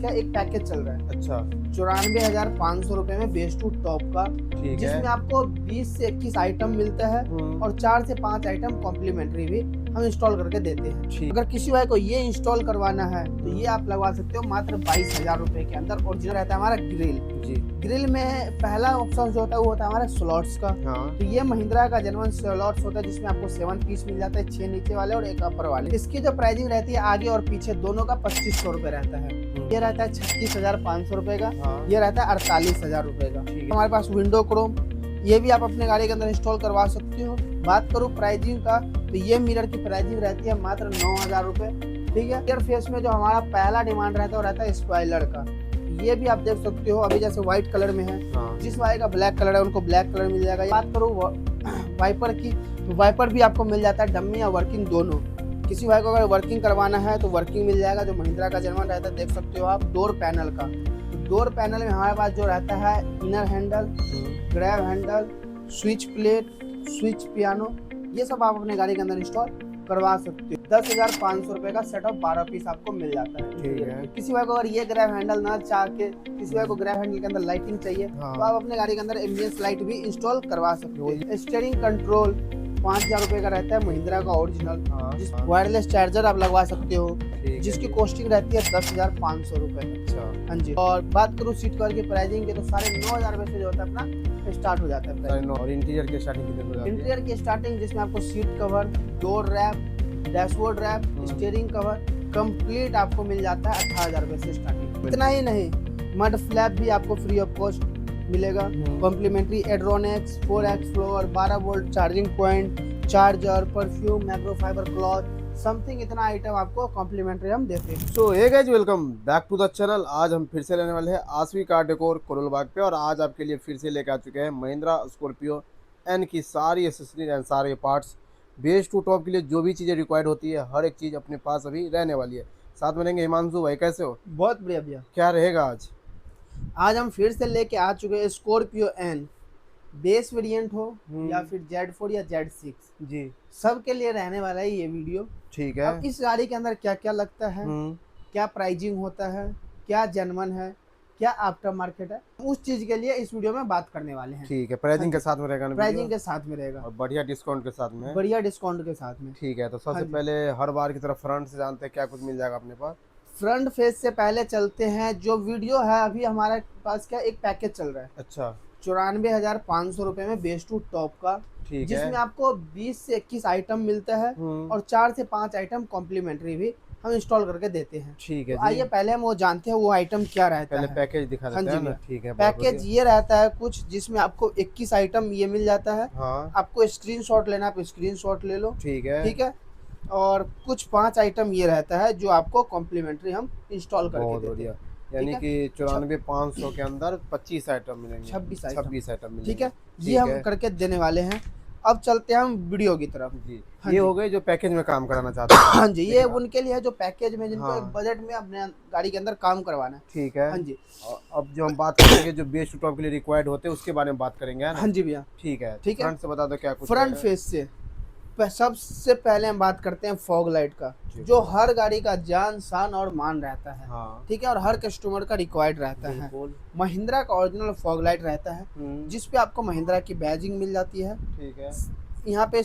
का एक पैकेज चल रहा है। अच्छा 94,500 रुपए में बेस टू टॉप का, ठीक है। जिसमें आपको 20 से 21 आइटम मिलता है और 4 से 5 आइटम कॉम्प्लीमेंट्री भी हम इंस्टॉल करके देते हैं। ठीक। अगर किसी भाई को ये इंस्टॉल करवाना है तो ये आप लगवा सकते हो मात्र 22,000 रुपए के अंदर। ओरिजिनल रहता है हमारा ग्रिल। जी ग्रिल में पहला ऑप्शन जो होता है वो होता है हमारा स्लॉट्स का। हाँ तो ये महिंद्रा का जेन्युइन स्लॉट्स होता है, जिसमें आपको 7 पीस मिल जाता है, 6 नीचे वाले और 1 अपर वाले। इसकी जो प्राइसिंग रहती है आगे और पीछे दोनों का 2500 रुपए रहता है। ये रहता है 36,500 रुपए का। हाँ ये रहता है 48,000 रुपए का। ठीक है। हमारे पास विंडो क्रोम, ये भी आप अपने गाड़ी के अंदर इंस्टॉल करवा सकते हो। बात करूँ प्राइसिंग का तो ये मिरर की प्राइसिंग रहती है मात्र 9,000 रुपए। ठीक है। एयर फेस में जो हमारा पहला डिमांड रहता है वो रहता है स्पॉइलर का। ये भी आप देख सकते हो, अभी जैसे व्हाइट कलर में है, हाँ जिस वाले का ब्लैक कलर है उनको ब्लैक कलर मिल जाएगा। बात करूँ वाइपर की तो वाइपर भी आपको मिल जाता है, डम्मी या वर्किंग दोनों। किसी भाई को अगर वर्किंग करवाना है तो वर्किंग मिल जाएगा, जो महिंद्रा का जेन्युइन रहता है। देख सकते हो आप डोर पैनल का। तो डोर पैनल में हमारे पास जो रहता है inner handle, grab handle, switch plate, switch piano, ये सब आप अपने गाड़ी के अंदर इंस्टॉल करवा सकते हो। 10,500 रुपए का सेट ऑफ 12 पीस आपको मिल जाता है। ठीक है। किसी भाई को अगर ये ग्रैब हैंडल ना चाह के, किसी भाई को ग्रैब हैंडल के अंदर लाइटिंग चाहिए हाँ। तो आप अपने गाड़ी के अंदर एम्बियंस लाइट भी इंस्टॉल करवा सकते हो। स्टीयरिंग कंट्रोल 5,000 रुपए का रहता है महिंद्रा का ओरिजिनल। हाँ वायरलेस चार्जर आप लगवा सकते हो, ठीक जिसकी है। कॉस्टिंग रहती है 10,500 रुपए। अच्छा हाँ जी। और बात करूँ सीट कवर की प्राइसिंग की तो 9,500 रुपए से जो होता है अपना स्टार्ट हो जाता है प्राइस। और इंटीरियर की स्टार्टिंग कितने हो जाती है? इंटीरियर की स्टार्टिंग जिसमें आपको seat cover, door wrap, dashboard wrap, steering cover complete आपको मिल जाता है 18,000 रुपए से स्टार्टिंग। इतना ही नहीं, मड फ्लैप भी आपको फ्री ऑफ कॉस्ट मिलेगा। कॉम्प्लीमेंट्री एड्रोनेक्स, 4x floor, 12 volt charging point, charger, perfume, microfibre cloth, something इतना आइटम आपको कॉम्प्लीमेंट्री हम देते हैं। So hey guys, welcome back to the channel. आज हम फिर से लेने वाले हैं आसवी कार डेकोर कोरोल बाग पे, और आज आपके लिए फिर से लेके आ चुके हैं महिंद्रा स्कॉर्पियो एन की सारी एसेसरीज एंड सारे पार्ट्स। बेस टू टॉप के लिए जो भी चीज़ें रिक्वायर्ड होती है हर एक चीज़ अपने पास अभी रहने वाली है। साथ में रहेंगे हिमांशु भाई, कैसे हो? बहुत बढ़िया भैया। क्या रहेगा आज? आज हम फिर से लेके आ चुके हैं स्कॉर्पियो एन, बेस वेरिएंट हो या फिर Z4 या Z6, जी सबके लिए रहने वाला है ये वीडियो। ठीक है। अब इस गाड़ी के अंदर क्या क्या लगता है, क्या प्राइजिंग होता है, क्या जेन्युइन है, क्या आफ्टर मार्केट है, उस चीज के लिए इस वीडियो में बात करने वाले हैं। ठीक है। प्राइजिंग के साथ में रहेगा ना? प्राइजिंग के साथ में रहेगा और बढ़िया डिस्काउंट के साथ में। बढ़िया डिस्काउंट के साथ में। ठीक है, तो सबसे पहले हर बार की तरफ फ्रंट से जानते हैं क्या कुछ मिल जाएगा अपने पास। फ्रंट फेस से पहले चलते हैं, जो वीडियो है अभी हमारे पास क्या एक पैकेज चल रहा है। अच्छा 94,500 रुपए में बेस टू टॉप का, ठीक है। जिसमें आपको 20 से 21 आइटम मिलता है और 4 से 5 आइटम कॉम्प्लीमेंट्री भी हम इंस्टॉल करके देते हैं। ठीक है तो आइए पहले हम वो जानते हैं वो आइटम क्या रहता पहले है। पैकेज दिखा देते हैं ना। ठीक है। पैकेज ये रहता है कुछ, जिसमें आपको 21 आइटम ये मिल जाता है। हाँ आपको स्क्रीनशॉट लेना, आप स्क्रीनशॉट ले लो। ठीक है। ठीक है। और कुछ 5 आइटम ये रहता है जो आपको कॉम्प्लीमेंट्री हम इंस्टॉल करके बहुत देते बढ़िया। हैं। यानी कि 94,500 के अंदर 25 आइटम मिलेंगे। 26 आइटम मिलेंगे। ठीक है। ये हम करके देने वाले हैं। अब चलते हैं हम वीडियो की तरफ। जी हाँ ये जी। हो गए जो पैकेज में काम कराना चाहते हैं। हाँ जी, ये उनके लिए है जो पैकेज में, जिनको हाँ। एक बजट में अपने गाड़ी के अंदर काम करवाना है। ठीक है। हाँ जी। अब जो हम बात करेंगे जो बेस टू टॉप के लिए रिक्वायर्ड होते हैं उसके बारे में बात करेंगे, है ना? हाँ जी भैया। ठीक है। ठीक है। फ्रंट से बता दो क्या कुछ फ्रंट रहेगा। फेस से सबसे पहले हम बात करते हैं फॉग लाइट का, ठीक जो हर गाड़ी का जान शान और मान रहता है। हाँ ठीक है। और हर कस्टमर का रिक्वायर्ड रहता है। बिल्कुल। महिंद्रा का ओरिजिनल फॉग लाइट रहता है, जिसपे आपको महिंद्रा की बैजिंग मिल जाती है। ठीक है। यहाँ पे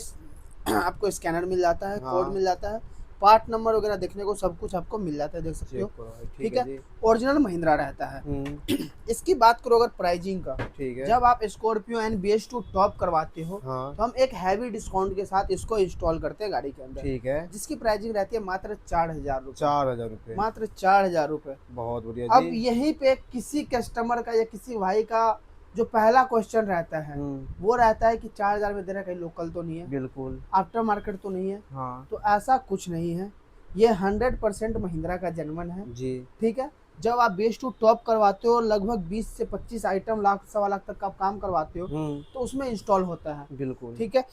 आपको स्कैनर मिल जाता है, हाँ। कोड मिल जाता है, पार्ट नंबर वगैरह देखने को सब कुछ आपको मिल जाता है, देख सकते हो। ठीक है। ओरिजिनल महिंद्रा रहता है। इसकी बात करो अगर प्राइजिंग का, ठीक है। जब आप Scorpio N base to top करवाते हो हाँ तो हम एक हैवी डिस्काउंट के साथ इसको इंस्टॉल करते हैं गाड़ी के अंदर। ठीक है। जिसकी प्राइसिंग रहती है मात्र 4,000 रुपए। 4,000 रुपए। मात्र 4,000 रुपए। बहुत बढ़िया अब जी। यहीं पे किसी कस्टमर का या किसी भाई का जो पहला क्वेश्चन रहता है वो रहता है कि 4,000 में दे रहा है, कहीं लोकल तो नहीं है, बिल्कुल। आफ्टर मार्केट तो नहीं है। हाँ तो ऐसा कुछ नहीं है, ये 100% महिंद्रा का जेन्युइन है जी। ठीक है। जब आप बेस टू टॉप करवाते हो, लगभग 20 से 25 आइटम, लाख सवा लाख तक का आप काम करवाते हो, तो उसमें इंस्टॉल होता है। बिल्कुल। ठीक है।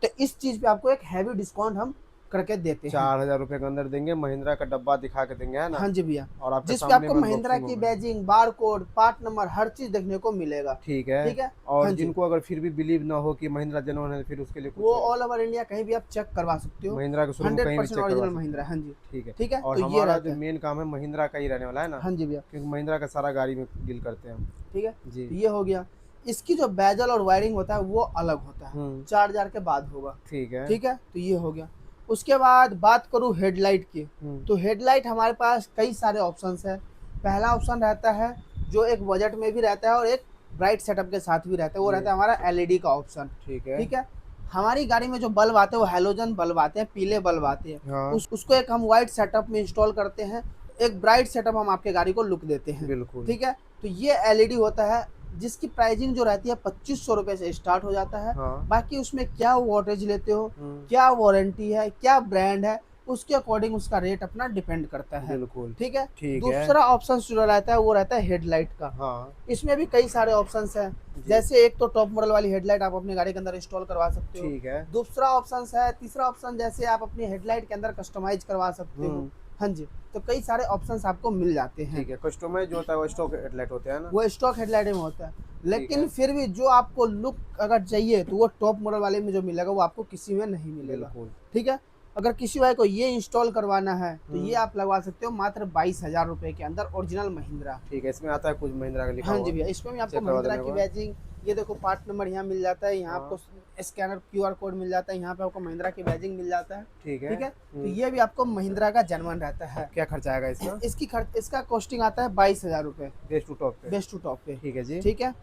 तो इस चीज पे आपको एक हैवी डिस्काउंट हम करके देते हैं। 4,000 रुपए के अंदर देंगे, महिंद्रा का डब्बा दिखा के देंगे, है ना? हाँ जी भैया, और आपके जिसपे सामने आपको महिंद्रा अनबॉक्सिंग की होगा। बैजिंग, बारकोड, पार्ट नंबर, हर चीज देखने को मिलेगा। ठीक है। ठीक है। और हाँ जी, जिनको अगर फिर भी बिलीव ना हो कि महिंद्रा जेन्युइन है, फिर उसके लिए कुछ वो ऑल ओवर इंडिया कहीं भी आप चेक करवा सकते हो, महिंद्रा के शोरूम कहीं भी 100% चेक करवा ओरिजिनल सकते महिंद्रा। हैं। हाँ जी, ठीक है। ठीक है। और तो ये हमारा रहता जो है। मेन काम है महिंद्रा का ही रहने वाला है ना, हाँ जी भैया, क्योंकि महिंद्रा का सारा गाड़ी में डील करते हैं हम। ठीक है। जी। तो ये हो गया। इसकी जो बेजल और वायरिंग होता है वो अलग होता है, 4000 के बाद होगा। ठीक है। ठीक है। तो ये हो गया। उसके बाद बात करूँ हेडलाइट की, तो हेडलाइट हमारे पास कई सारे ऑप्शंस है। पहला ऑप्शन रहता है जो एक बजट में भी रहता है और एक ब्राइट सेटअप के साथ भी रहता है, वो जी। रहता है हमारा एलईडी का ऑप्शन। ठीक है। ठीक है। हमारी गाड़ी में जो बल्ब आते हैं वो हेलोजन बल्ब आते हैं, पीले बल्ब आते हैं। हाँ। उसको एक हम वाइट सेटअप में इंस्टॉल करते हैं, एक ब्राइट सेटअप हम आपके गाड़ी को लुक देते हैं। बिल्कुल। ठीक है। तो ये एलईडी होता है जिसकी प्राइसिंग जो रहती है 2500 रुपये से स्टार्ट हो जाता है। हाँ। बाकी उसमें क्या वोल्टेज लेते हो, क्या वारंटी है, क्या ब्रांड है, उसके अकॉर्डिंग उसका रेट अपना डिपेंड करता है। बिल्कुल। ठीक है। ठीक है। दूसरा ऑप्शन जो रहता है वो रहता है हेडलाइट का। हाँ। इसमें भी कई सारे ऑप्शंस हैं। जी। जैसे एक तो टॉप मॉडल वाली हेडलाइट आप अपनी गाड़ी के अंदर इंस्टॉल करवा सकते हो। ठीक है। दूसरा ऑप्शन है, तीसरा ऑप्शन जैसे आप अपनी हेडलाइट के अंदर कस्टमाइज करवा सकते हो। हाँ जी। तो कई सारे ऑप्शंस आपको मिल जाते हैं। ठीक है। कस्टमाइज जो होता है वो स्टॉक हेडलाइट होते हैं ना? वो स्टॉक हेडलाइट में होता है, लेकिन है। फिर भी जो आपको लुक अगर चाहिए तो वो टॉप मॉडल वाले में जो मिलेगा वो आपको किसी में नहीं मिलेगा। बिल्कुल। ठीक है। अगर किसी भाई को ये इंस्टॉल करवाना है तो ये आप लगवा सकते हो मात्र 22,000 रुपए के अंदर, ओरिजिनल महिंद्रा। ठीक है। इसमें आता है कुछ महिंद्रा का लिखा हाँ हुआ? जी भैया, इसमें भी आपको चेक करवा महिंद्रा देने की को। बैजिंग, ये देखो पार्ट नंबर यहाँ मिल जाता है, यहाँ हाँ। आपको स्कैनर क्यूआर कोड मिल जाता है, यहाँ पे आपको महिंद्रा की बैजिंग मिल जाता है। ठीक है। ठीक है। तो ये भी आपको महिंद्रा का जेन्युइन रहता है। क्या खर्चा आएगा इसका? इसका कॉस्टिंग आता है 22,000 रुपए, बेस टू टॉप पे? बेस्ट टू टॉप पे। ठीक है जी। ठीक है।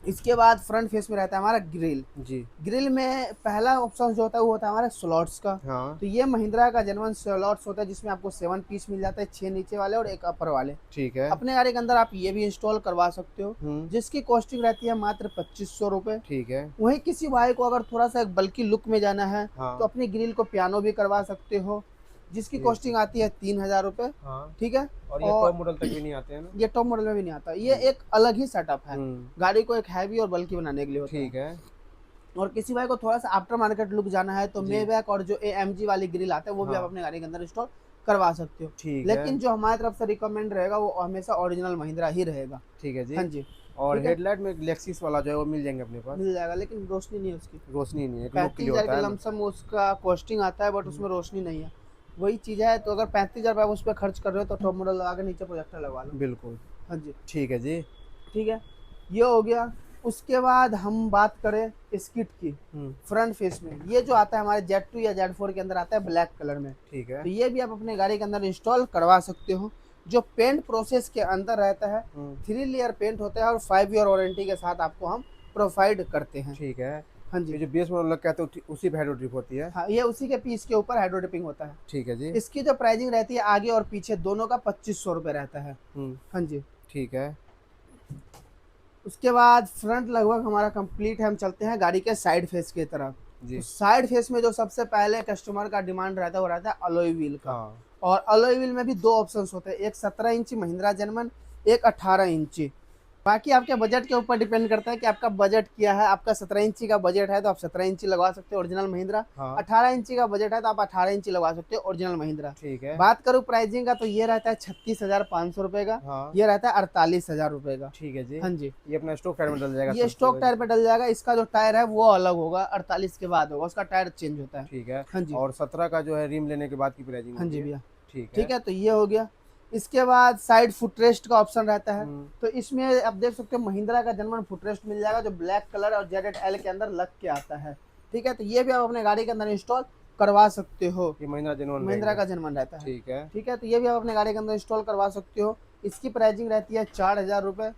इसके बाद फ्रंट फेस में रहता है हमारा ग्रिल। जी। ग्रिल में पहला ऑप्शन जो होता है वो होता है हमारा स्लॉट्स का। हाँ। तो ये महिंद्रा का जेन्युइन स्लॉट्स होता है जिसमें आपको 7 पीस मिल जाता है, 6 नीचे वाले और एक अपर वाले। ठीक है। अपने गाड़ी के अंदर आप ये भी इंस्टॉल करवा सकते हो, जिसकी कॉस्टिंग रहती है मात्र 2500 रुपए। ठीक है। वहीं किसी भाई को अगर थोड़ा सा बल्कि लुक में जाना है हाँ। तो अपनी ग्रिल को पियानो भी करवा सकते हो, जिसकी कॉस्टिंग आती है 3000 रुपए। हाँ। ठीक है। और ये टॉप मॉडल तक भी नहीं आते हैं ना? ये टॉप मॉडल में भी नहीं आता, ये एक अलग ही सेटअप है, गाड़ी को एक हैवी और बल्कि बनाने के लिए होता है। ठीक है। और किसी भाई को थोड़ा सा आफ्टर मार्केट लुक जाना है तो मेबैक और जो AMG वाली ग्रिल आता है वो भी आप अपने गाड़ी के अंदर इंस्टॉल करवा सकते हो। ठीक है। लेकिन जो हमारी तरफ से रिकमेंड रहेगा वो हमेशा ओरिजिनल महिंद्रा ही रहेगा। ठीक है जी। हाँ जी। और हेडलाइट में लेक्सिस वाला जो है वो मिल जाएंगे अपने पास? मिल जाएगा, लेकिन रोशनी नहीं है उसकी। रोशनी नहीं है, एक लुक के लिए 35,000 होता के है ना? लमसम उसका कॉस्टिंग आता है, बट उसमें रोशनी नहीं है। वही चीज़ है, तो अगर 35,000 आप उस पर खर्च कर रहे हो तो टॉप मॉडल लगा के नीचे प्रोजेक्टर लगवा लो। बिल्कुल। हाँ जी। ठीक है जी। ठीक है। ये हो गया। उसके बाद हम बात करें स्किट की, फ्रंट फेस में ये जो आता है हमारे Z2 या Z4 के अंदर आता है ब्लैक कलर में। ठीक है। तो ये भी आप अपने गाड़ी के अंदर इंस्टॉल करवा सकते हो। जो पेंट प्रोसेस के अंदर रहता है 3 लेयर पेंट होता है और 5 ईयर वारंटी के साथ आपको हम प्रोवाइड करते हैं। ठीक है। हाँ ये जी। जो बेस मॉडल लगता है तो उसी पे हाइड्रो ड्रिप होती है? हाँ, ये उसी के पीस के ऊपर हाइड्रो डिपिंग होता है। ठीक है जी। इसकी जो प्राइसिंग रहती है आगे और पीछे दोनों का 2500 रुपये रहता है। हाँ जी। ठीक है। उसके बाद फ्रंट लगभग हमारा कंप्लीट है, हम चलते हैं गाड़ी के साइड फेस की तरफ। जी। साइड फेस में जो सबसे पहले कस्टमर का डिमांड रहता है वो रहता है अलॉय व्हील का। हाँ। और अलॉय व्हील में भी 2 ऑप्शंस होते हैं, एक 17 इंची महिंद्रा जेन्युइन, एक 18 इंची। बाकी आपके बजट के ऊपर डिपेंड करता है कि आपका बजट क्या है। आपका 17 इंची का बजट है तो आप 17 इंची लगवा सकते हो ओरिजिनल महिंद्रा। हाँ। 18 इंची का बजट है तो आप 18 इंची लगवा सकते हो ओरिजिनल महिंद्रा। ठीक है। बात करूँ प्राइसिंग का तो ये रहता है 36,500 रुपए का। हाँ। ये रहता है 48,000 रुपए का। ठीक है जी। हाँ जी। ये अपना स्टॉक टायर में डल जाएगा? ये स्टॉक टायर पे डल जाएगा। इसका जो टायर है वो अलग होगा, 48 के बाद होगा, उसका टायर चेंज होता है। ठीक है। हाँ जी। और 17 का जो है रिम लेने के बाद की प्राइसिंग? हाँ जी भैया। ठीक है। तो ये हो गया। इसके बाद साइड फुटरेस्ट का ऑप्शन रहता है। तो इसमें आप देख सकते हो महिंद्रा का जेन्युइन फुटरेस्ट मिल जाएगा जो ब्लैक कलर और ZL के अंदर लग के आता है। ठीक है। तो ये भी आप अपने गाड़ी के अंदर इंस्टॉल करवा सकते हो। ये महिंद्रा जेन्युइन? महिंद्रा का जेन्युइन रहता है। ठीक है। ठीक है। तो ये भी आप अपने गाड़ी के अंदर इंस्टॉल करवा सकते हो। इसकी प्राइसिंग रहती है 4000 रुपये।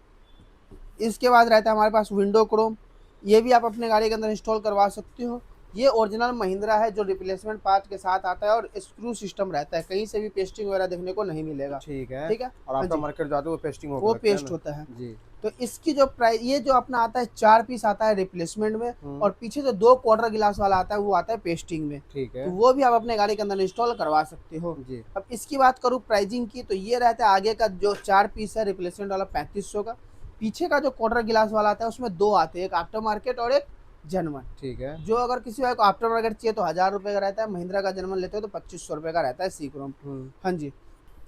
इसके बाद रहता है हमारे पास विंडो क्रोम, ये भी आप अपने गाड़ी के अंदर इंस्टॉल करवा सकते हो। ये ओरिजिनल महिंद्रा है जो रिप्लेसमेंट पार्ट के साथ आता है और स्क्रू सिस्टम रहता है, कहीं से भी पेस्टिंग वगैरह देखने को नहीं मिलेगा। ठीक है। ठीक है। और आपका मार्केट जो आता है वो पेस्टिंग वो पेस्ट होता है जी। तो इसकी जो प्राइस, ये जो अपना आता है 4 पीस आता है रिप्लेसमेंट में और पीछे जो 2 क्वार्टर गिलास वाला आता है वो आता है पेस्टिंग में। ठीक है। तो वो भी आप अपने गाड़ी के अंदर इंस्टॉल करवा सकते हो जी। अब इसकी बात करूँ प्राइसिंग की तो ये रहता है आगे का जो 4 पीस है रिप्लेसमेंट वाला 3500 का। पीछे का जो क्वार्टर गिलास वाला आता है उसमें 2 आते हैं, एक आफ्टर मार्केट और एक जर्मन। ठीक है। जो अगर किसी भाई को आफ्टर मार्केट चाहिए तो 1000 रुपये का रहता है, महिंद्रा का जर्मन लेते हो तो 2500 रुपये का रहता है सी क्रोम। हाँ जी।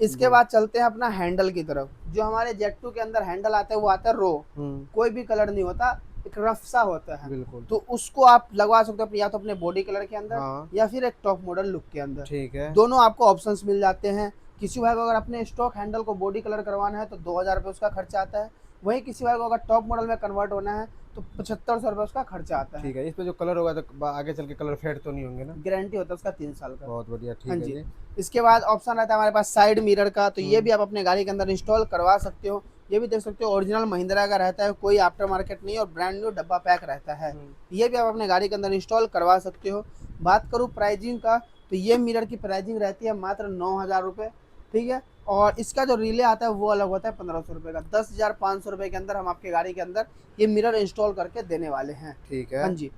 इसके बाद चलते हैं अपना हैंडल की तरफ। जो हमारे Z2 के अंदर हैंडल आता है वो आता है रो, कोई भी कलर नहीं होता, एक रफ सा होता है। बिल्कुल। तो उसको आप लगवा सकते हो या तो अपने बॉडी कलर के अंदर, हाँ। या फिर एक टॉप मॉडल लुक के अंदर। ठीक है। दोनों आपको ऑप्शंस मिल जाते हैं। किसी भाई को अगर अपने स्टॉक हैंडल को बॉडी कलर करवाना है तो 2000 रुपये उसका खर्चा आता है। वहीं किसी भाई को अगर टॉप मॉडल में कन्वर्ट होना है तो 7500 रुपये उसका खर्चा आता है। ठीक है। इस पे जो कलर होगा तो आगे चल के कलर फेड तो नहीं होंगे ना? गारंटी होता है उसका 3 साल का। बहुत बढ़िया। हाँ ठीक है जी। जी। इसके बाद ऑप्शन रहता है हमारे पास साइड मिरर का, तो ये भी आप अपने गाड़ी के अंदर इंस्टॉल करवा सकते हो। ये भी देख सकते हो ओरिजिनल महिंद्रा का रहता है, कोई आफ्टर मार्केट नहीं और ब्रांड न्यू डब्बा पैक रहता है। ये भी आप अपने गाड़ी के अंदर इंस्टॉल करवा सकते हो। बात करूँ प्राइजिंग का, तो ये मिरर की प्राइजिंग रहती है मात्र 9000 रुपये। ठीक है। और इसका जो रिले आता है वो अलग होता है 1500 रुपये का। 10,500 रुपये के अंदर हम आपके गाड़ी के अंदर ये मिरर इंस्टॉल करके देने वाले हैं। ठीक है। हाँ जी।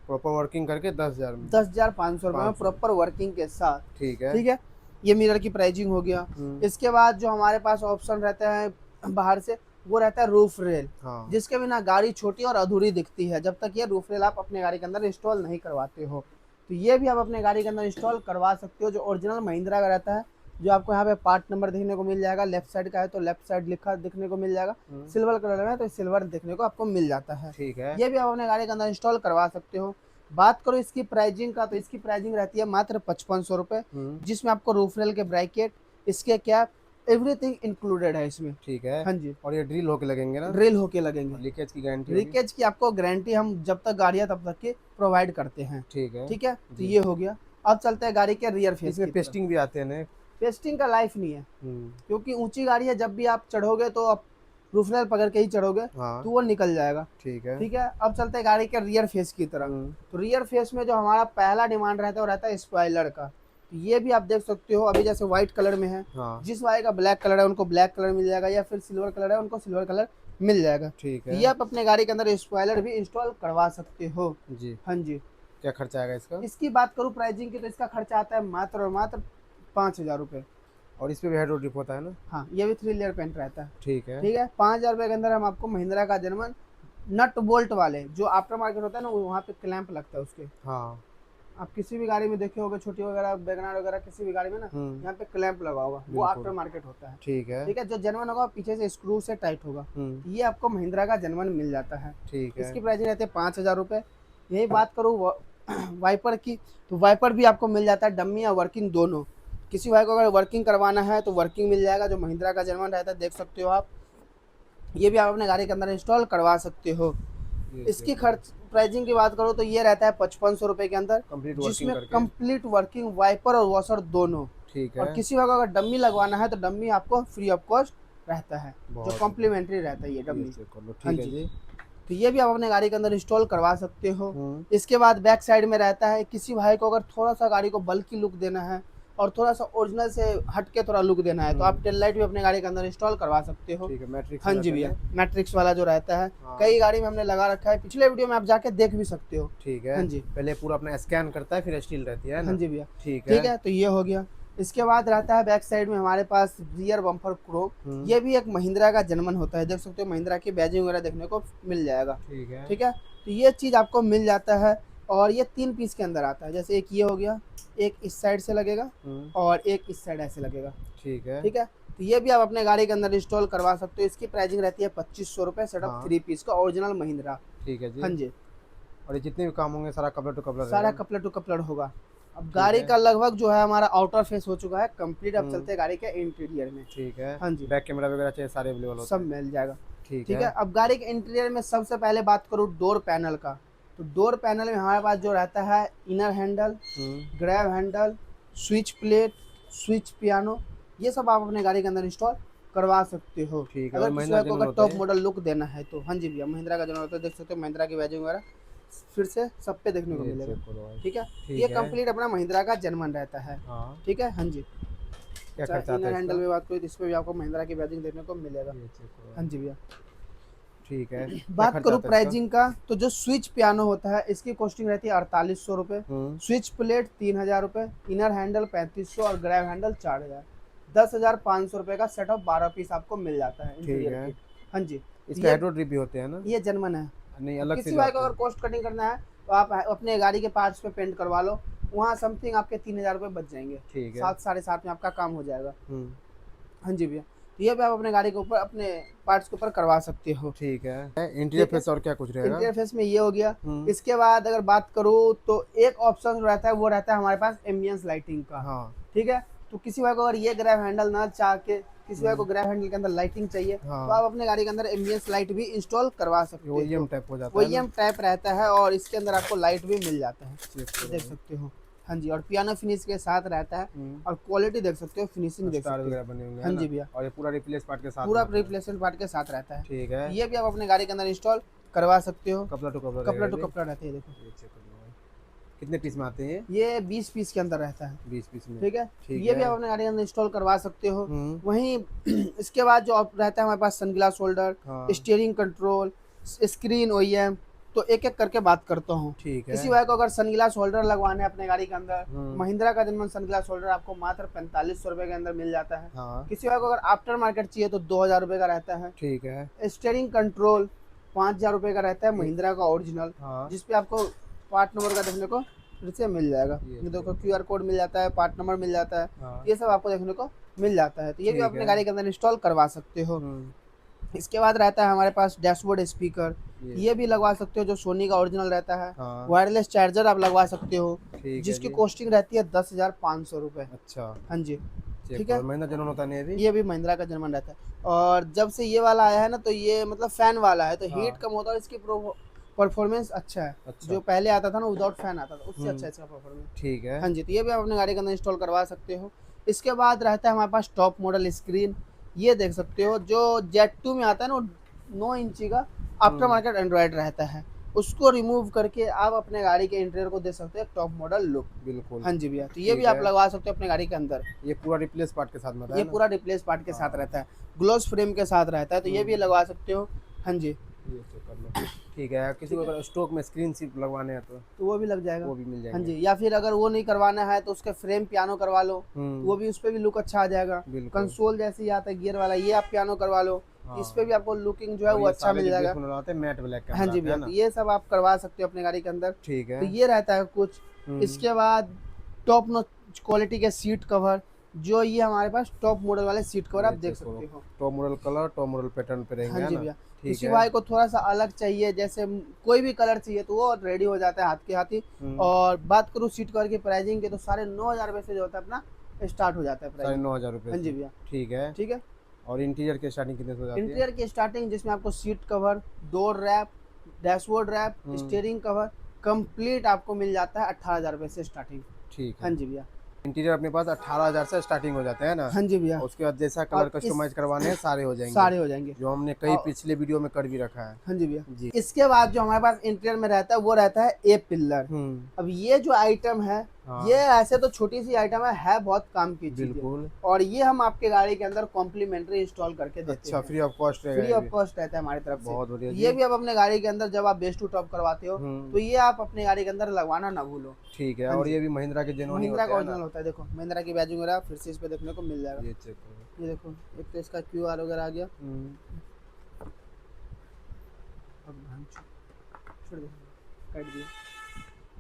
प्रॉपर वर्किंग करके 10,000 में। 10,500 रुपये में प्रॉपर वर्किंग के साथ। ठीक है। ठीक है। ये मिरर की प्राइसिंग हो गया। इसके बाद जो हमारे पास ऑप्शन रहता है बाहर से, वो रहता है रूफ रेल। हाँ। जिसके बिना गाड़ी छोटी और अधूरी दिखती है जब तक ये रूफ रेल आप अपने गाड़ी के अंदर इंस्टॉल नहीं करवाते हो। तो ये भी आप अपने गाड़ी के अंदर इंस्टॉल करवा सकते हो। जो ओरिजिनल महिंद्रा का रहता है, जो आपको यहाँ पे पार्ट नंबर देखने को मिल जाएगा। लेफ्ट साइड का है तो लेफ्ट साइड लिखा देखने को मिल जाएगा, सिल्वर कलर में है तो सिल्वर देखने को आपको मिल जाता है। ठीक है। ये भी आप अपने गाड़ी के अंदर इंस्टॉल करवा सकते हो। बात करो इसकी प्राइजिंग का, तो इसकी प्राइजिंग रहती है मात्र 5500 रुपये, जिसमें आपको रूफ रेल के ब्रैकेट, इसके कैप, एवरीथिंग इंक्लूडेड है इसमें। ठीक है। हाँ जी। और ये ड्रिल होके लगेंगे ना? ड्रिल होके लगेंगे। लीकेज की गारंटी? लीकेज की आपको गारंटी हम जब तक गाड़ी है तब तक की प्रोवाइड करते हैं। ठीक है। ठीक है। तो ये हो गया। अब चलते हैं गाड़ी के रियर फेस। इसमें पेस्टिंग भी आते हैं ना? पेस्टिंग का लाइफ नहीं है, क्योंकि ऊंची गाड़ी है, जब भी आप चढ़ोगे तो आप रूफ रेल पकड़ के ही चढ़ोगे। हाँ। तो वो निकल जाएगा। ठीक है। ठीक है। अब चलते हैं गाड़ी के रियर फेस की तरफ। तो रियर फेस में जो हमारा पहला डिमांड रहता है वो रहता है स्पॉइलर का। तो ये भी आप देख सकते हो अभी जैसे व्हाइट कलर में है। हाँ। जिस भाई का ब्लैक कलर है उनको ब्लैक कलर मिल जाएगा, या फिर सिल्वर कलर है उनको सिल्वर कलर मिल जाएगा। ठीक है। ये आप अपने गाड़ी के अंदर स्पॉइलर भी इंस्टॉल करवा सकते हो जी। हाँ जी। क्या खर्चा आएगा इसका? इसकी बात करूँ प्राइसिंग की, तो इसका खर्चा आता है मात्र और मात्र 5000 रुपये। और इस पे भी हेड ड्रिप होता है ना? हाँ, ये भी 3 लेयर पेंट रहता है। ठीक है। ठीक है। 5000 रुपये के अंदर हम आपको महिंद्रा का जर्मन नट बोल्ट वाले, जो आफ्टर मार्केट होता है ना, वहाँ पे क्लैंप लगता है उसके। हाँ। आप किसी भी गाड़ी में देखे होगे, छोटी वगैरह वैगनआर वगैरह किसी भी गाड़ी में ना, यहाँ पे क्लैंप लगा होगा, वो आफ्टर मार्केट होता है। ठीक है। ठीक है। जो जर्मन होगा पीछे से स्क्रू से टाइट होगा। ये आपको महिंद्रा का जर्मन मिल जाता है। ठीक है। इसकी प्राइसिंग रहती है 5000 रुपये। यही बात करूँ वाइपर की, तो वाइपर भी आपको मिल जाता है, डम्मी या वर्किंग दोनों। किसी भाई को अगर वर्किंग करवाना है तो वर्किंग मिल जाएगा। जो महिंद्रा का जर्मन रहता है देख सकते हो आप, ये भी आप अपने गाड़ी के अंदर इंस्टॉल करवा सकते हो। इसकी खर्च प्राइसिंग की बात करो तो ये रहता है 5500 रुपये के अंदर, जिसमें कंप्लीट वर्किंग वाइपर और वॉशर दोनों। ठीक है। और किसी भाई को अगर डम्मी लगवाना है तो डम्मी आपको फ्री ऑफ कॉस्ट रहता है, जो कॉम्प्लीमेंट्री रहता है ये डम्मी। हाँ जी। तो ये भी आप अपने गाड़ी के अंदर इंस्टॉल करवा सकते हो। इसके बाद बैक साइड में रहता है, किसी भाई को अगर थोड़ा सा गाड़ी को बल्कि लुक देना है और थोड़ा सा ओरिजिनल से हटके थोड़ा लुक देना है, तो आप टेल लाइट भी अपने गाड़ी के अंदर इंस्टॉल करवा सकते हो। ठीक है। मैट्रिक्स। हाँ जी भैया, मैट्रिक्स वाला जो रहता है, कई गाड़ी में हमने लगा रखा है, पिछले वीडियो में आप जाके देख भी सकते हो। ठीक है। हाँ जी। पहले पूरा अपना स्कैन करता है फिर स्टील रहती है ना? हाँ जी भैया। ठीक है। ठीक है। तो ये हो गया। इसके बाद रहता है बैक साइड में हमारे पास रियर बम्पर क्रोम। ये भी एक महिंद्रा का जर्मन होता है, देख सकते हो महिंद्रा की बैजिंग वगैरह देखने को मिल जाएगा। ठीक है। ठीक है। तो ये चीज़ आपको मिल जाता है, और ये 3 पीस के अंदर आता है। जैसे एक ये हो गया, एक इस साइड से लगेगा और एक इस साइड ऐसे लगेगा। ठीक है। ठीक है। तो ये भी आप अपने गाड़ी के अंदर इंस्टॉल करवा सकते हो। इसकी प्राइसिंग रहती है 2500 रुपये, सेटअप 3 पीस का, ओरिजिनल महिंद्रा। ठीक है जी। हाँ जी। और ये जितने भी काम होंगे सारा कपलर टू कपलर? सारा कपलर टू कपलर होगा। अब गाड़ी का लगभग जो है हमारा आउटर फेस हो चुका है कंप्लीट। अब चलते हैं गाड़ी के इंटीरियर में। ठीक है। हाँ जी। बैक कैमरा वगैरह चाहिए सारे अवेलेबल होते हैं? सब मिल जाएगा। ठीक है। अब गाड़ी के इंटीरियर में सबसे पहले बात करूँ डोर पैनल का, तो डोर पैनल में हमारे पास जो रहता है inner handle, grab handle, switch plate, switch piano, ये सब आप अपने गाड़ी के अंदर इंस्टॉल करवा सकते हो। ठीक है। अगर किसी को अगर टॉप मॉडल लुक देना है तो हाँ जी भैया, महिंद्रा का जो होता है देख सकते हो, महिंद्रा की बैजिंग वगैरह फिर से सब पे देखने को मिलेगा। ठीक है। ये कंप्लीट अपना महिंद्रा का जर्मन रहता है। ठीक है। हाँ जी। क्या खर्चा आता है? हैंडल में बात करूँ तो इस पे भी आपको महिंद्रा की बैजिंग देखने को मिलेगा। हाँ जी भैया। ठीक है। बात करूँ प्राइसिंग का, तो जो स्विच पियानो होता है इसकी कॉस्टिंग रहती है 4800 रुपये, स्विच प्लेट 3000 रुपये, इनर हैंडल 3500 और ग्रैब हैंडल 4000। 10,500 रुपये का सेट ऑफ 12 पीस आपको मिल जाता है। ठीक है। हाँ जी। इसके हेड ड्रिप भी होते हैं ना? ये जर्मन है। नहीं अलग से किसी भाई को जाते अगर कॉस्ट कटिंग करना है तो आप अपने गाड़ी के पार्ट्स पे पेंट करवा लो, वहाँ समथिंग आपके 3,000 रुपये बच जाएंगे। ठीक है। 7 साढ़े 7 में आपका काम हो जाएगा। हम्म, हाँ जी भैया, तो ये भी आप अपने गाड़ी के ऊपर अपने पार्ट्स के ऊपर करवा सकते हो। ठीक है। इंटीरियर ठीक है, फेस और क्या कुछ रहेगा? इंटीरियर फेस में ये हो गया। हम्म, इसके बाद अगर बात करूँ तो एक ऑप्शन रहता है, वो रहता है हमारे पास एम्बियंस लाइटिंग का। हाँ ठीक है, तो किसी भाई को अगर ये ग्रैब हैंडल ना चाह के, किसी भाई को ग्रैब हैंडल के अंदर लाइटिंग चाहिए, हाँ। तो आप अपने गाड़ी के अंदर एम्बियंस लाइट भी इंस्टॉल करवा सकते हो। OEM टाइप हो जाता है ना? OEM टाइप रहता है और इसके अंदर आपको लाइट भी मिल जाता है, चेक करो। देख सकते हो। हाँ जी, और पियानो फिनिश के साथ रहता है और क्वालिटी देख सकते हो, फिनिशिंग देख स्टार सकते वगैरह हो। बने होंगे, हाँ है जी ना? भैया, और ये पूरा रिप्लेस पार्ट के साथ पूरा में आता है। रिप्लेसमेंट पार्ट के साथ रहता है। ठीक है। ये भी आप अपने गाड़ी के अंदर इंस्टॉल करवा सकते हो। कपड़ा टू कपड़ा कपड़ा रहेगा टू ये? कपड़ा रहता है, देखो ये चेक कर लो भाई। कितने पीस में आते हैं ये 20 पीस के अंदर रहता है। 20 पीस में? ठीक है, ठीक ये भी है। आप अपने गाड़ी के अंदर इंस्टॉल करवा सकते हो। हम्म, वहीं इसके बाद जो रहता है हमारे पास सनग्लास होल्डर, हाँ। स्टीयरिंग कंट्रोल, स्क्रीन OEM, तो एक एक करके बात करता हूँ। ठीक है। किसी भाई को अगर सनग्लास होल्डर लगवाना है अपने गाड़ी के अंदर, हम्म, महिंद्रा का जनमन सनग्लास होल्डर आपको मात्र 4500 रुपये के अंदर मिल जाता है। हाँ। किसी भाई को अगर आफ्टर मार्केट चाहिए तो 2000 रुपये का रहता है। ठीक है। स्टीयरिंग कंट्रोल 5000 रुपये का रहता है, महिंद्रा का ओरिजिनल, हाँ। जिसपे आपको पार्ट नंबर का देखने को फिर से मिल जाएगा। ये ये देखो QR कोड मिल जाता है, पार्ट नंबर मिल जाता है, हाँ। ये सब आपको देखने को मिल जाता है। तो ये भी ठीक अपने है। गाड़ी के अंदर इंस्टॉल करवा सकते हो। इसके बाद रहता है हमारे पास डैशबोर्ड स्पीकर, ये भी लगवा सकते हो, जो सोनी का ओरिजिनल रहता है। हाँ। वायरलेस चार्जर आप लगवा सकते हो, ठीक है जिसकी जी। कॉस्टिंग रहती है 10,500 रुपये। अच्छा। हाँ जी, चेक ठीक है। करो, महीना जनरल होता नहीं अभी? ये भी महिंद्रा का जनमन रहता है, और जब से ये वाला आया है ना, तो ये मतलब फैन वाला है, तो हाँ। हीट कम होता है, इसकी परफॉर्मेंस अच्छा है। अच्छा। जो पहले आता था ना विदाउट फैन आता था, उससे अच्छा है इसका परफॉर्मेंस। ठीक है। हाँ जी, तो ये भी आप अपने गाड़ी के अंदर इंस्टॉल करवा सकते हो। इसके बाद रहता है हमारे पास टॉप मॉडल स्क्रीन, ये देख सकते हो, जो Z2 में आता है ना, 9 इंची का आफ्टर मार्केट एंड्रॉयड रहता है, उसको रिमूव करके आप अपने गाड़ी के इंटीरियर को दे सकते हो टॉप मॉडल लुक। बिल्कुल। हाँ जी भैया, तो ये ठीक भी आप है। लगवा सकते हो अपने गाड़ी के अंदर। ये पूरा रिप्लेस पार्ट के साथ में आता ये है ना? पूरा रिप्लेस पार्ट के साथ हाँ। रहता है, ग्लोस फ्रेम के साथ रहता है, तो ये भी लगवा सकते हो। हाँ जी, ये चेक कर लो। ठीक है। किसी को अगर स्टॉक में स्क्रीन सिर्फ लगवाने हैं तो वो भी लग जाएगा। वो भी मिल हाँ जाएंगे। जी, या फिर अगर वो नहीं करवाना है तो उसके फ्रेम पियानो करवा लो, वो भी, उस पे भी लुक अच्छा आ जाएगा। बिल्कुल। कंसोल जैसे ही आता है गियर वाला, ये आप पियानो करवा लो, हाँ। इस पे भी आपको लुकिंग जो है और वो ये अच्छा सारे मिल जो जाएगा। बेस में लगाते हैं मैट ब्लैक के हाँ अंदर जी आते हैं भैया, ना? तो ये सब आप करवा सकते हो अपने गाड़ी के अंदर। ठीक है। तो ये रहता है कुछ। इसके बाद टॉप नॉच क्वालिटी के सीट कवर, जो ये हमारे पास टॉप मॉडल वाले सीट कवर आप ये देख चेक करो। सकते हो। Top model colour, top model pattern पे रहेंगे, हाँ है जी ना? भैया, ठीक किसी है। भाई को थोड़ा सा अलग चाहिए, जैसे कोई भी कलर चाहिए तो वो रेडी हो जाता है हाथ के हाथ ही। और बात करूँ सीट कवर की प्राइसिंग की, तो 9,500 रुपये से जो होता है अपना स्टार्ट हो जाता है प्राइसिंग। 9,500 रुपये हाँ जी से। भैया, ठीक है। ठीक है। और इंटीरियर की स्टार्टिंग कितने से हो जाती है? इंटीरियर की स्टार्टिंग, जिसमें आपको seat cover, door wrap, dashboard wrap, steering cover complete आपको मिल जाता है 18,000 रुपये से स्टार्टिंग। ठीक है। हाँ जी भैया, इंटीरियर अपने पास 18,000 से स्टार्टिंग हो जाते हैं ना? हाँ जी भैया, और उसके बाद जैसा और कलर इस- कस्टमाइज करवाने हैं सारे हो जाएंगे, सारे हो जाएंगे। जो हमने कई और- पिछले वीडियो में कर भी रखा है। हाँ जी भैया, जी। इसके बाद जो हमारे पास इंटीरियर में रहता है वो रहता है ए पिलर। अब ये जो आइटम है, हाँ। ये ऐसे तो छोटी सी आइटम है बहुत काम की चीज है, बिल्कुल। और ये हम आपके गाड़ी के अंदर कॉम्प्लीमेंट्री इंस्टॉल करके देते अच्छा, हैं। फ्री ऑफ कॉस्ट रहेगा फ्री ये ऑफ भी? कॉस्ट रहता है हमारी तरफ से। बहुत बढ़िया जी। ये भी आप अपने गाड़ी के अंदर जब आप बेस टू टॉप करवाते हो, तो ये आप अपने गाड़ी के अंदर लगवाना ना भूलो। ठीक है। हाँ और जी। ये भी महिंद्रा के जेन्युइन महिंद्रा का होते हैं ओरिजिनल ना? होता है, देखो महिंद्रा की बैजिंग वगैरह फिर से इस पे देखने को मिल जाएगा। ये चेक करो। ये देखो, एक तो इसका QR वगैरह आ गया। अब छोड़ दे, काट दिया।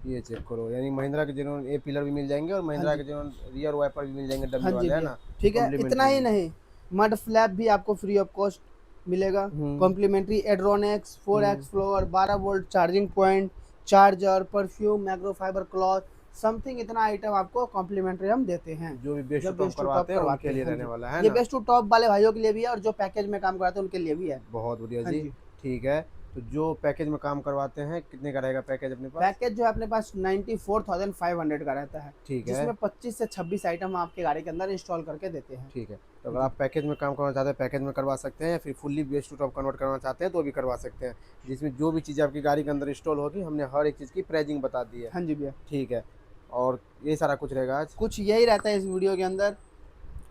ये चेक करो, यानी महिंद्रा के जेन्युइन ए पिलर भी मिल जाएंगे और महिंद्रा के जेन्युइन रियर वाइपर भी मिल जाएंगे डब्बी हाँ जी वाले, है भैया, ना? ठीक है। Complimentary इतना ही में। नहीं, मड फ्लैप भी आपको फ्री ऑफ कॉस्ट मिलेगा। कॉम्प्लीमेंट्री एड्रोनेक्स 4x floor, 12 volt charging point, charger, perfume, microfibre cloth, something इतना आइटम आपको कॉम्प्लीमेंट्री हम देते हैं। जो भी बेस्ट जब टॉप बेस्ट टू करवाते हैं टॉप उनके लिए हाँ रहने जी। वाला है ये ना? बेस्ट टू टॉप वाले भाइयों के लिए भी है, और जो पैकेज में काम कराते हैं उनके लिए भी है। बहुत बढ़िया हाँ जी। जी। ठीक है। तो जो पैकेज में काम करवाते हैं कितने का रहेगा पैकेज अपने पास? पैकेज जो है अपने पास 94,500 का रहता है, ठीक है। जिसमें 25 से 26 आइटम आपके गाड़ी के अंदर इंस्टॉल करके देते हैं। ठीक है। तो अगर आप पैकेज में काम करना चाहते हैं पैकेज में करवा सकते हैं, या फिर fully base to top convert करना चाहते हैं तो भी करवा सकते हैं, जिसमें जो भी चीज़ें आपकी गाड़ी के अंदर इंस्टॉल होगी हमने हर एक चीज़ की प्राइसिंग बता दी है। हाँ जी भैया, ठीक है। और ये सारा कुछ रहेगा आज? कुछ यही रहता है इस वीडियो के अंदर।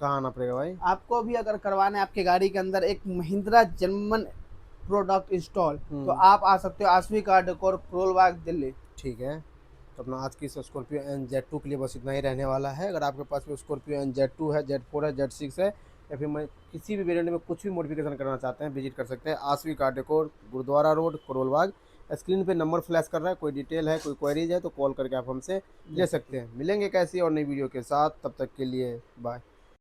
कहाँ आना पड़ेगा भाई? आपको भी अगर करवाना है आपके गाड़ी के अंदर एक महिंद्रा जनमन प्रोडक्ट इंस्टॉल, तो आप आ सकते हो आसवी कार डेकोर, करोल बाग, दिल्ली। ठीक है। तो अपना आज की इस स्कॉर्पियो एन Z2 के लिए बस इतना ही रहने वाला है। अगर आपके पास भी स्कॉर्पियो एन Z2 है, Z4 है, Z6 है, या फिर मैं किसी भी वेरिएंट में कुछ भी मॉडिफिकेशन करना चाहते हैं, विजिट कर सकते हैं Aasvi car decor, Gurudwara road, Karol Bagh, screen पे नंबर फ्लैश कर रहा है, कोई डिटेल है, कोई क्वेरीज है तो कॉल करके आप हमसे ले सकते हैं। मिलेंगे कैसी और नई वीडियो के साथ, तब तक के लिए बाय।